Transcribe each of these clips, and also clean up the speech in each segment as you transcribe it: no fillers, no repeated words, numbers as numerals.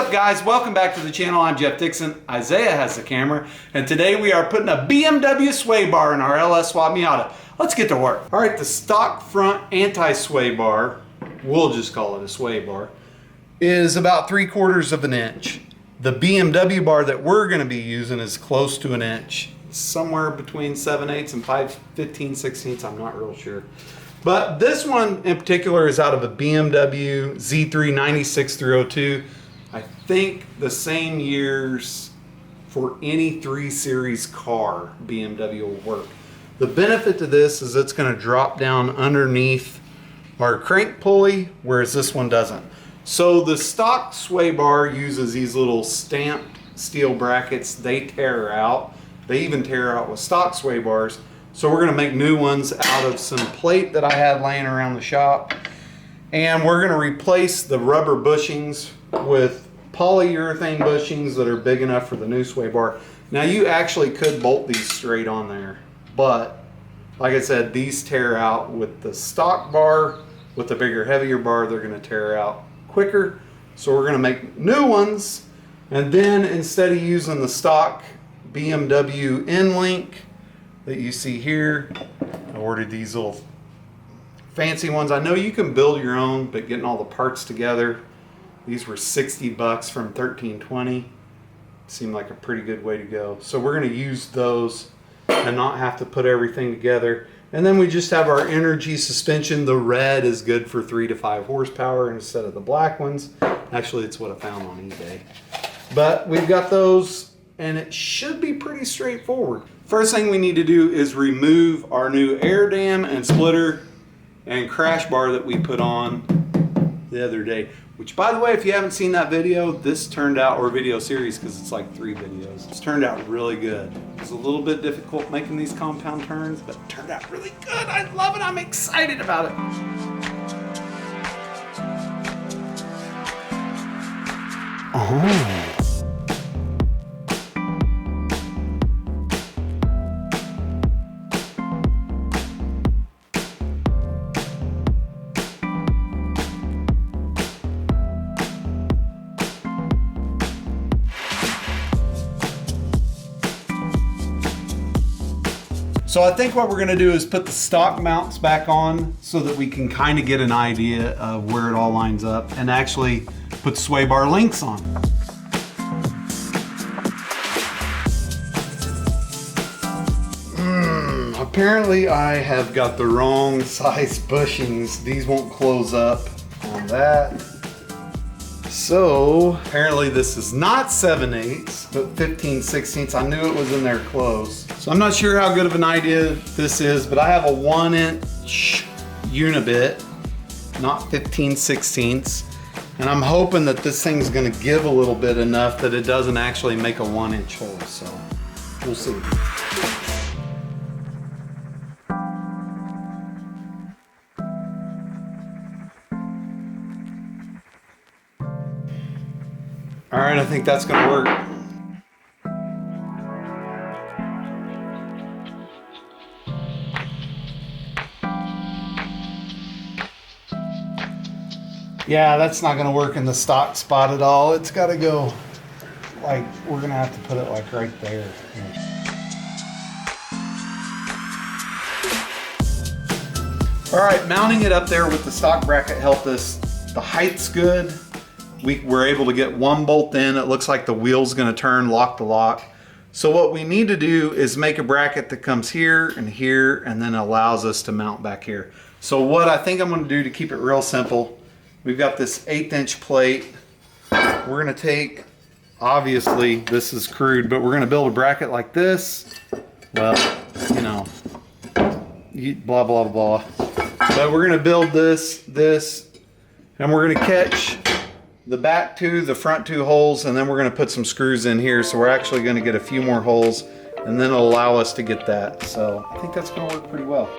up, guys? Welcome back to the channel. I'm Jeff Dixon. Isaiah has the camera, and today we are putting a BMW sway bar in our LS NA Miata. Let's get to work. All right, the stock front anti-sway bar, we'll just call it a sway bar, is about 3/4 of an inch. The BMW bar that we're going to be using is close to an inch, somewhere between 7/8 and 15/16. I'm not real sure. But this one in particular is out of a BMW Z3 96302. I think the same years for any 3 Series car BMW will work. The benefit to this is it's going to drop down underneath our crank pulley, whereas this one doesn't. So the stock sway bar uses these little stamped steel brackets. They tear out. They even tear out with stock sway bars. So we're going to make new ones out of some plate that I had laying around the shop. And we're going to replace the rubber bushings with polyurethane bushings that are big enough for the new sway bar. Now you actually could bolt these straight on there, but like I said, these tear out with the stock bar. With the bigger, heavier bar, they're going to tear out quicker. So we're going to make new ones, and then instead of using the stock BMW N-Link that you see here, I ordered these little fancy ones. I know you can build your own, but getting all the parts together, these were 60 bucks from 1320. Seemed like a pretty good way to go. So we're going to use those and not have to put everything together. And then we just have our energy suspension. The red is good for 3 to 5 horsepower instead of the black ones. Actually, it's what I found on eBay. But we've got those, and it should be pretty straightforward. First thing we need to do is remove our new air dam and splitter and crash bar that we put on the other day. Which, by the way, if you haven't seen that video, this turned out, or video series, because it's like 3 videos. It's turned out really good. It was a little bit difficult making these compound turns, but it turned out really good. I love it. I'm excited about it. Oh. So I think what we're going to do is put the stock mounts back on so that we can kind of get an idea of where it all lines up, and actually put sway bar links on. Apparently I have got the wrong size bushings. These won't close up on that. So apparently this is not 7/8, but 15/16. I knew it was in there close. So I'm not sure how good of an idea this is, but I have a 1-inch unibit, not 15/16. And I'm hoping that this thing's gonna give a little bit enough that it doesn't actually make a 1-inch hole. So we'll see. All right, I think that's gonna work. Yeah, that's not gonna work in the stock spot at all. It's gotta go, like, we're gonna have to put it like right there. All right, mounting it up there with the stock bracket helped us. The height's good. We were able to get one bolt in. It looks like the wheel's gonna turn lock to lock. So what we need to do is make a bracket that comes here, and then allows us to mount back here. So what I think I'm gonna do to keep it real simple, we've got this 1/8" plate. We're gonna take, obviously this is crude, but we're gonna build a bracket like this. Well, you know, blah, blah, blah. But we're gonna build this, and we're gonna catch the back 2, the front 2 holes, and then we're gonna put some screws in here. So we're actually gonna get a few more holes, and then it'll allow us to get that. So I think that's gonna work pretty well.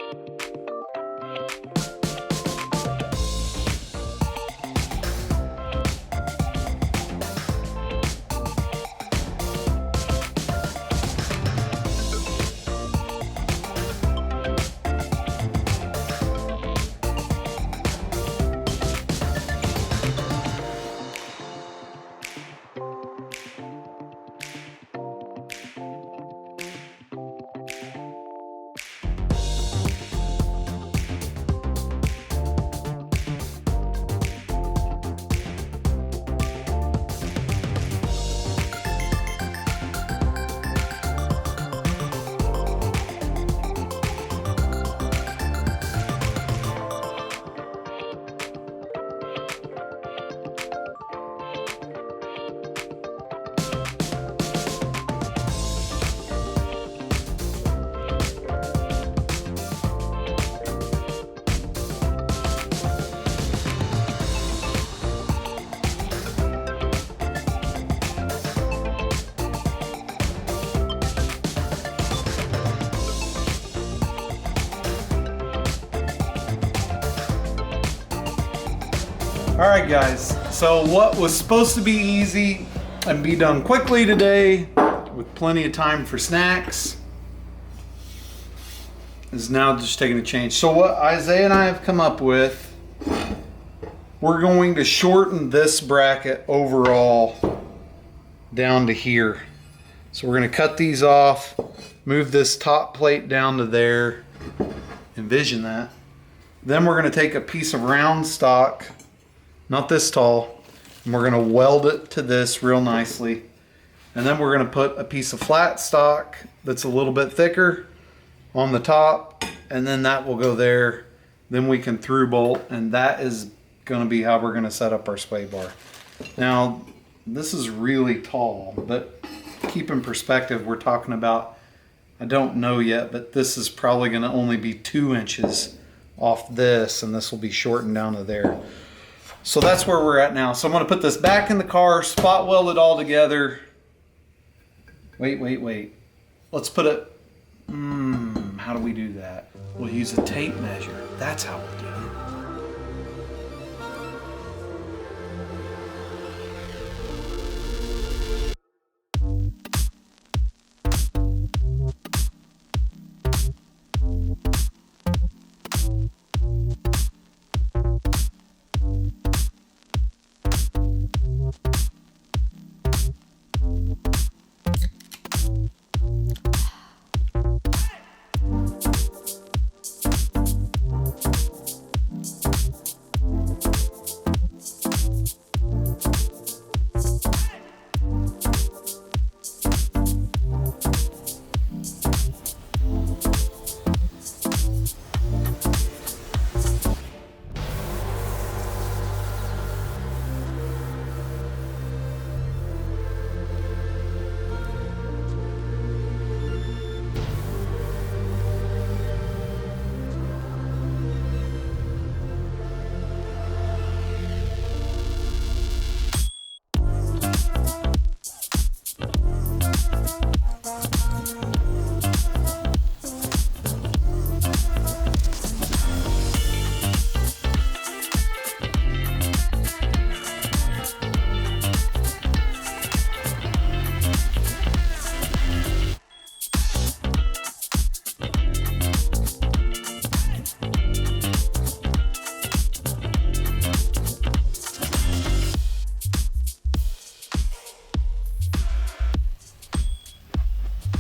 All right, guys, so what was supposed to be easy and be done quickly today with plenty of time for snacks is now just taking a change. So what Isaiah and I have come up with, we're going to shorten this bracket overall down to here. So we're going to cut these off, move this top plate down to there. Envision that. Then we're going to take a piece of round stock, not this tall, and we're going to weld it to this real nicely. And then we're going to put a piece of flat stock that's a little bit thicker on the top, and then that will go there. Then we can through bolt, and that is going to be how we're going to set up our sway bar. Now, this is really tall, but keep in perspective, we're talking about, I don't know yet, but this is probably going to only be 2 inches off this, and this will be shortened down to there. So that's where we're at now. So I'm going to put this back in the car, spot weld it all together. Wait. Let's put it, how do we do that? We'll use a tape measure. That's how we'll do it.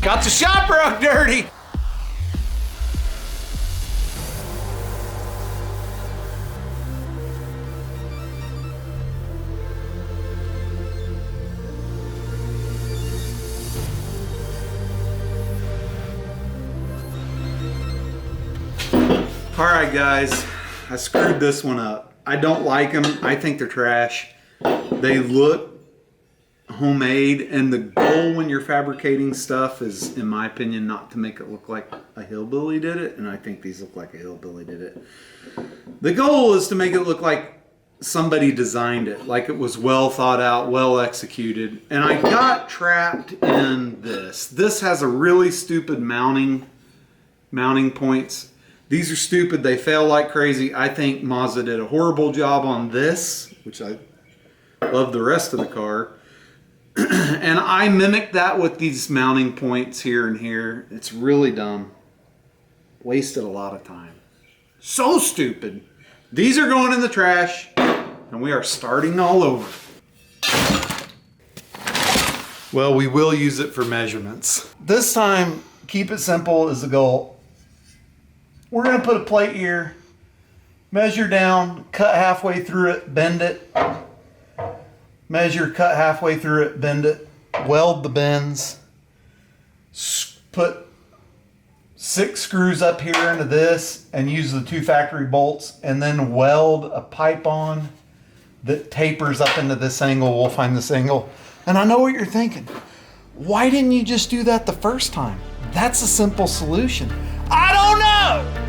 Got the shop rug dirty. All right, guys, I screwed this one up. I don't like them. I think they're trash. They look homemade, and the goal when you're fabricating stuff is, in my opinion, not to make it look like a hillbilly did it, and I think these look like a hillbilly did it. The goal is to make it look like somebody designed it, like it was well thought out, well executed, and I got trapped in this. This has a really stupid mounting points. These are stupid. They fail like crazy. I think Mazda did a horrible job on this, which I love the rest of the car. And I mimicked that with these mounting points here and here. It's really dumb. Wasted a lot of time. So stupid. These are going in the trash, and we are starting all over. Well, we will use it for measurements. This time, keep it simple is the goal. We're going to put a plate here, measure down, cut halfway through it, bend it. Measure, cut halfway through it, bend it, weld the bends, put 6 screws up here into this and use the 2 factory bolts, and then weld a pipe on that tapers up into this angle. We'll find this angle. And I know what you're thinking. Why didn't you just do that the first time? That's a simple solution. I don't know!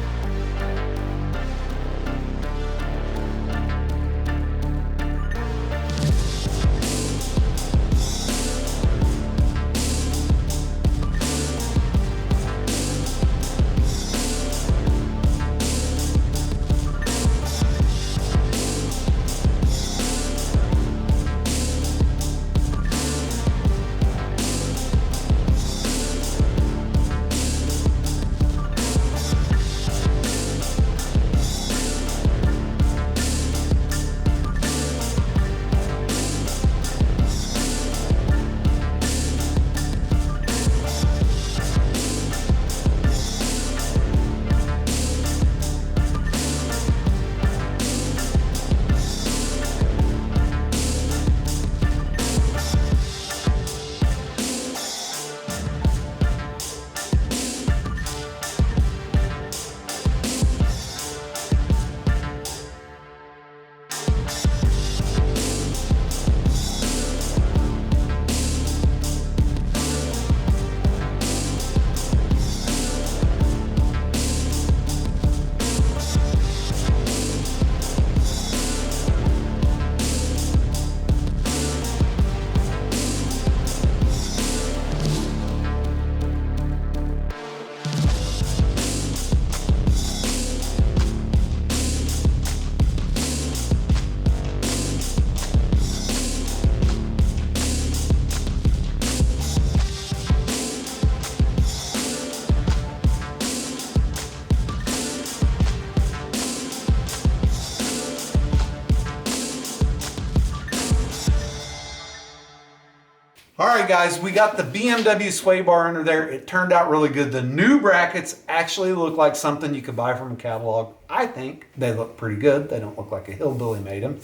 All right, guys, we got the BMW sway bar under there. It turned out really good. The new brackets actually look like something you could buy from a catalog. I think they look pretty good. They don't look like a hillbilly made them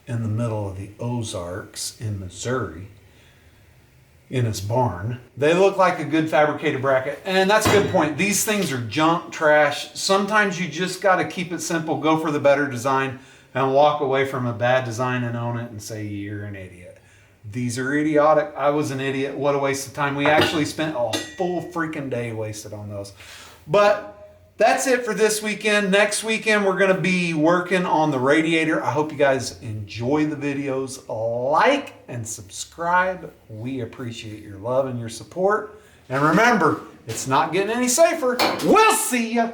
in the middle of the Ozarks in Missouri in his barn. They look like a good fabricated bracket, and that's a good point. These things are junk, trash. Sometimes you just got to keep it simple, go for the better design, and walk away from a bad design and own it and say you're an idiot. These are idiotic. I was an idiot. What a waste of time. We actually spent a full freaking day wasted on those. But that's it for this weekend. Next weekend, we're going to be working on the radiator. I hope you guys enjoy the videos. Like and subscribe. We appreciate your love and your support. And remember, it's not getting any safer. We'll see you.